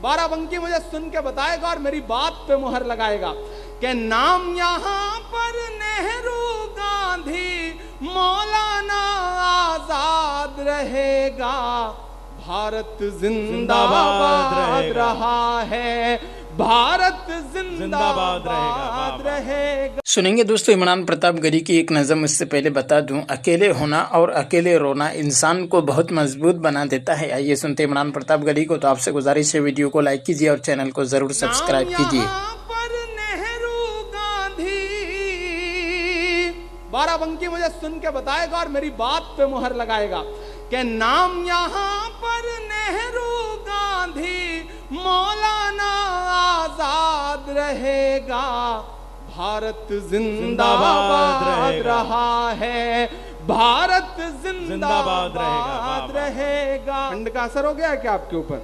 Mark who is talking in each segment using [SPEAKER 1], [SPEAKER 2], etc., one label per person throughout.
[SPEAKER 1] बाराबंकी मुझे सुन के बताएगा और मेरी बात पे मुहर लगाएगा कि नाम यहाँ पर नेहरू, गांधी, मौलाना आजाद रहेगा, भारत जिंदाबाद रहा है, भारत जिंदाबाद रहेगा।
[SPEAKER 2] सुनेंगे दोस्तों इमरान प्रताप गरी की एक नज़म। इससे पहले बता दूं, अकेले होना और अकेले रोना इंसान को बहुत मजबूत बना देता है। आइए सुनते इमरान प्रताप गरी को। तो आपसे गुजारिश है, वीडियो को लाइक कीजिए और चैनल को जरूर सब्सक्राइब कीजिए।
[SPEAKER 1] नेहरू, गांधी, बाराबंकी मुझे सुन के बताएगा और मेरी बात पे मुहर लगाएगा कि नाम यहाँ पर नेहरू, गांधी, मौलाना आजाद रहेगा, भारत जिंदाबाद रहा है, भारत जिंदाबाद रहेगा। ठंड का असर हो गया है क्या आपके ऊपर?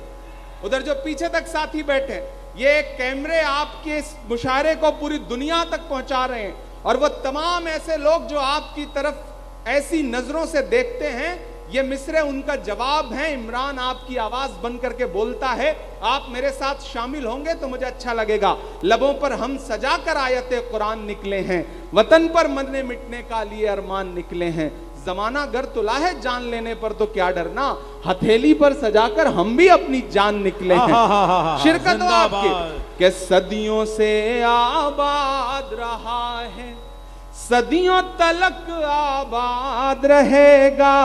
[SPEAKER 1] उधर जो पीछे तक साथी बैठे, ये कैमरे आपके इस मुशायरे को पूरी दुनिया तक पहुंचा रहे हैं, और वो तमाम ऐसे लोग जो आपकी तरफ ऐसी नजरों से देखते हैं, ये मिसरे उनका जवाब है। इमरान आपकी आवाज बन करके बोलता है, आप मेरे साथ शामिल होंगे तो मुझे अच्छा लगेगा। लबों पर हम सजा कर आयते कुरान निकले हैं, वतन पर मरने मिटने का लिए अरमान निकले हैं, जमाना गर तुला है जान लेने पर तो क्या डरना, हथेली पर सजाकर हम भी अपनी जान निकले हैं। शिरकत हो आपकी कि सदियों से आबाद रहा है, सदियों तलक आबाद रहेगा,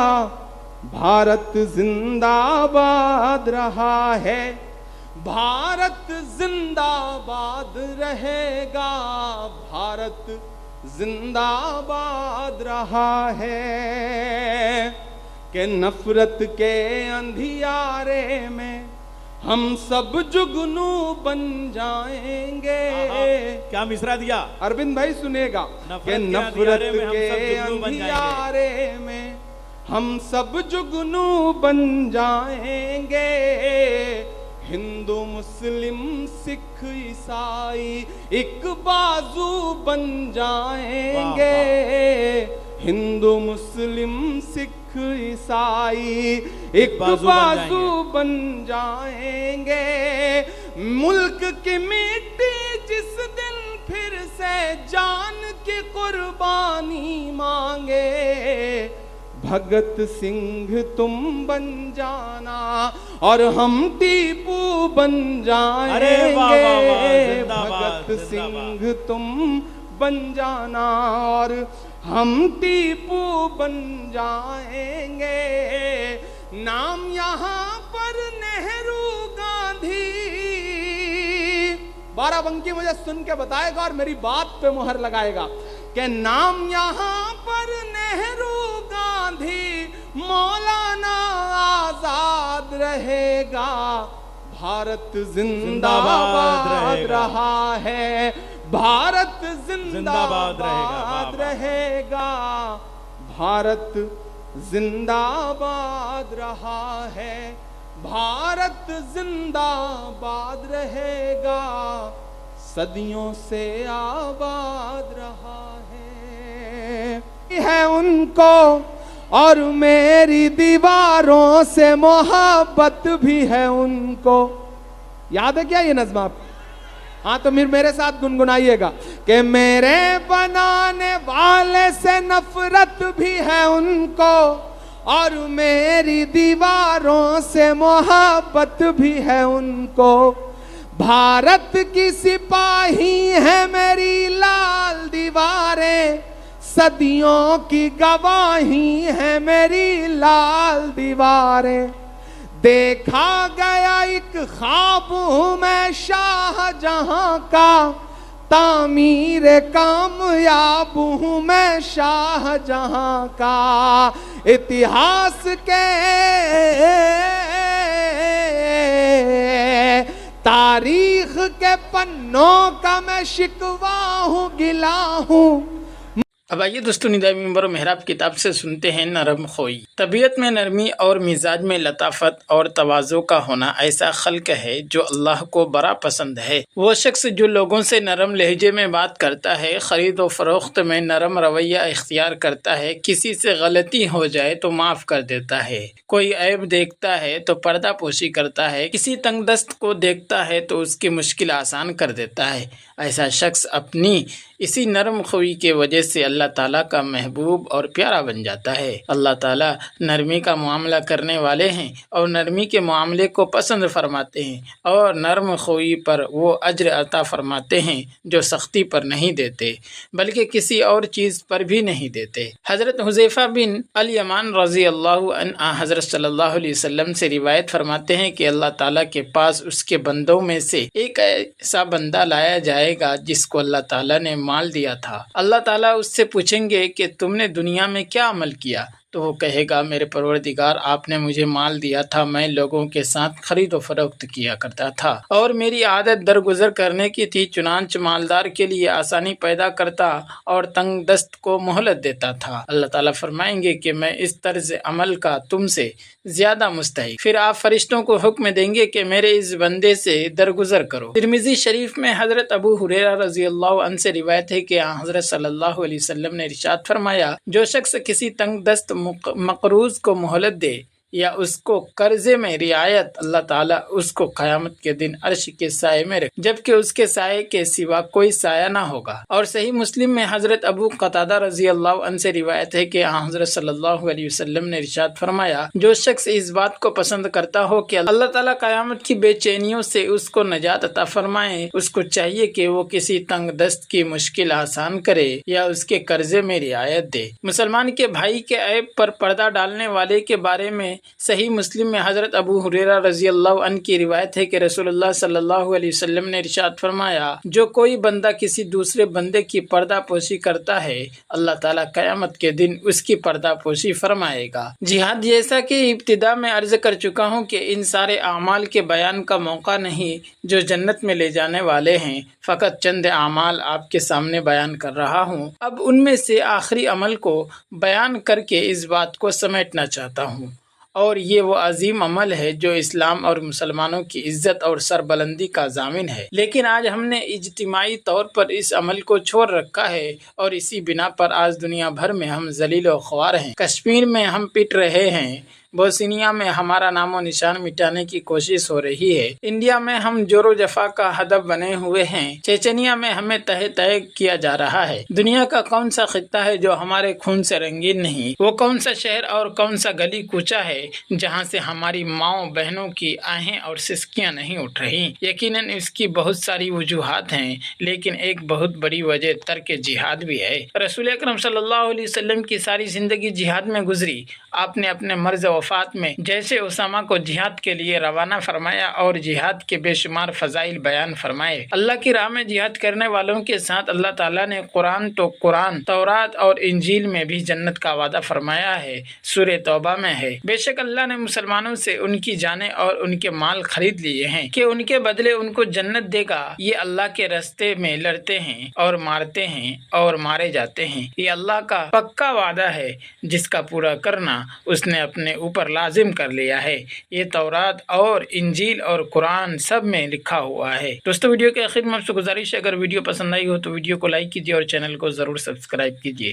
[SPEAKER 1] भारत जिंदाबाद रहा है, भारत जिंदाबाद रहेगा, भारत जिंदाबाद रहा है। कि नफरत के अंधियारे में हम सब जुगनू बन जाएंगे।
[SPEAKER 3] क्या मिसरा दिया
[SPEAKER 1] अरविंद भाई, सुनेगा कि नफरत के अंधियारे में हम सब जुगनू बन जाएंगे, हिंदू मुस्लिम सिख ईसाई एक बाजू बन जाएंगे, हिंदू मुस्लिम सिख ईसाई एक बाजू बन जाएंगे। मुल्क की मिट्टी जिस दिन फिर से जान की कुर्बानी मांगे, भगत सिंह तुम बन जाना और हम टीपू बन जाएंगे, भगत सिंह तुम बन जाना और हम टीपू बन जाएंगे। नाम यहाँ पर नेहरू, गांधी, बाराबंकी मुझे सुन के बताएगा और मेरी बात पे मुहर लगाएगा कि नाम यहाँ पर नेहरू, गांधी, मौलाना आजाद रहेगा, भारत जिंदाबाद रहा है, भारत जिंदाबाद रहेगा, भारत जिंदाबाद रहा है, भारत जिंदाबाद रहेगा, सदियों से आबाद रहा है उनको, और मेरी दीवारों से मोहब्बत भी है उनको। याद है क्या ये नज़्म आप? हाँ, तो मेरे साथ गुनगुनाइएगा कि मेरे बनाने वाले से नफरत भी है उनको, और मेरी दीवारों से मोहब्बत भी है उनको। भारत की सिपाही है मेरी लाल दीवारें, सदियों की गवाही है मेरी लाल दीवारें। देखा गया एक ख्वाब हूँ मैं शाहजहां का, तामीर कामयाब हूँ मैं शाहजहां का। इतिहास के तारीख के पन्नों का मैं शिकवा हूँ, गिला हूँ।
[SPEAKER 2] अब आइए दोस्तों निदाई मिंबर मेहराब किताब से सुनते हैं नरम खोई। तबीयत में नरमी और मिजाज में लताफत और तवाज़ो का होना ऐसा खल्क है जो अल्लाह को बड़ा पसंद है। वो शख्स जो लोगों से नरम लहजे में बात करता है, ख़रीद व फरोख्त में नरम रवैया इख्तियार करता है, किसी से गलती हो जाए तो माफ़ कर देता है, कोई ऐब देखता है तो पर्दा पोशी करता है, किसी तंगदस्त को देखता है तो उसकी मुश्किल आसान कर देता है, ऐसा शख्स अपनी इसी नरम खोई के वजह से अल्लाह ताला का महबूब और प्यारा बन जाता है। अल्लाह ताला नरमी का मामला करने वाले हैं और नरमी के मामले को पसंद फरमाते हैं और नरम खोई पर वो अज्र अता फरमाते हैं जो सख्ती पर नहीं देते बल्कि किसी और चीज़ पर भी नहीं देते। हज़रत हुज़ैफ़ा बिन अल यमान रज़ी अल्लाहु अन्हु हज़रत सल्लल्लाहु अलैहि वसल्लम से रिवायत फरमाते हैं कि अल्लाह ताला के पास उसके बंदों में से एक ऐसा बंदा लाया जाएगा जिसको अल्लाह ताला ने माल दिया था। अल्लाह ताला उससे पूछेंगे कि तुमने दुनिया में क्या अमल किया, तो वो कहेगा मेरे परवरदिगार आपने मुझे माल दिया था, मैं लोगों के साथ खरीद व फरोख्त किया करता था और मेरी आदत दरगुजर करने की थी, चुनांच मालदार के लिए आसानी पैदा करता और तंग दस्त को मोहलत देता था। अल्लाह ताला फरमाएंगे कि मैं इस तर्ज अमल का तुमसे ज्यादा मुस्तहिक। फिर आप फरिश्तों को हुक्म देंगे कि मेरे इस बंदे से दरगुजर करो। तिरमिज़ी शरीफ में हज़रत अबू हुरैरा रज़ी अल्लाहु अन्हु से रिवायत है कि हज़रत सल्लल्लाहु अलैहि वसल्लम ने इरशाद फरमाया, जो शख्स किसी तंग दस्त मकरूज को मोहलत दे या उसको कर्जे में रियायत, अल्लाह ताला उसको क़यामत के दिन अर्श के साये में रख, जबकि उसके साये के सिवा कोई साया ना होगा। और सही मुस्लिम में हज़रत अबू क़तादा रज़ी अल्लाहु अन्हु से रिवायत है कि हज़रत सल्लल्लाहु अलैहि वसल्लम ने इरशाद फरमाया, जो शख्स इस बात को पसंद करता हो कि अल्लाह ताला क़यामत की बेचैनियों से उसको नजात अता फरमाए, उसको चाहिए कि वो किसी तंग दस्त की मुश्किल आसान करे या उसके कर्जे में रियायत दे। मुसलमान के भाई के ऐब पर पर्दा डालने वाले के बारे में सही मुस्लिम में हज़रत अबू हुरैरा रज़ी अल्लाहु अन्हु की रिवायत है कि रसूलुल्लाह सल्लल्लाहु अलैहि वसल्लम ने इरशाद फरमाया, जो कोई बंदा किसी दूसरे बंदे की पर्दा पोशी करता है, अल्लाह ताला क़यामत के दिन उसकी पर्दा पोशी फरमाएगा। जिहाद, जैसा कि इब्तिदा में अर्ज कर चुका हूँ कि इन सारे आमाल के बयान का मौका नहीं जो जन्नत में ले जाने वाले हैं, फ़कत चंद आमाल आपके सामने बयान कर रहा हूँ। अब उनमें से आखिरी अमल को बयान करके इस बात को समेटना चाहता हूँ और ये वो अजीम अमल है जो इस्लाम और मुसलमानों की इज्जत और सरबलंदी का जामिन है। लेकिन आज हमने इज्तिमाई तौर पर इस अमल को छोड़ रखा है और इसी बिना पर आज दुनिया भर में हम जलील व ख्वार हैं। कश्मीर में हम पिट रहे हैं, बोस्निया में हमारा नामो निशान मिटाने की कोशिश हो रही है, इंडिया में हम जोरो जफा का हदफ बने हुए हैं, चेचनिया में हमें तह तह किया जा रहा है। दुनिया का कौन सा खित्ता है जो हमारे खून से रंगीन नहीं? वो कौन सा शहर और कौन सा गली कूचा है जहाँ से हमारी माओ बहनों की आहें और सिसकियाँ नहीं उठ रही? यकीनन इसकी बहुत सारी वजूहात हैं, लेकिन एक बहुत बड़ी वजह तर्क जिहाद भी है। रसूल अकरम सल्लल्लाहु अलैहि वसल्लम की सारी जिंदगी जिहाद में गुजरी। आपने अपने मर्ज वफात में जैसे उसामा को जिहाद के लिए रवाना फरमाया और जिहाद के बेशुमार फजाइल बयान फरमाए। अल्लाह की राह में जिहाद करने वालों के साथ अल्लाह ताला ने कुरान, तौरात और इंजील में भी जन्नत का वादा फरमाया है। सूरह तौबा में है, बेशक अल्लाह ने मुसलमानों से उनकी जानें और उनके माल खरीद लिए हैं कि उनके बदले उनको जन्नत देगा। ये अल्लाह के रास्ते में लड़ते हैं और मारते हैं और मारे जाते हैं। ये अल्लाह का पक्का वादा है जिसका पूरा करना उसने अपने ऊपर लाजिम कर लिया है। ये तौरात और इंजील और कुरान सब में लिखा हुआ है। दोस्तों, वीडियो के आखिर में आपसे गुजारिश है, अगर वीडियो पसंद आई हो तो वीडियो को लाइक कीजिए और चैनल को ज़रूर सब्सक्राइब कीजिए।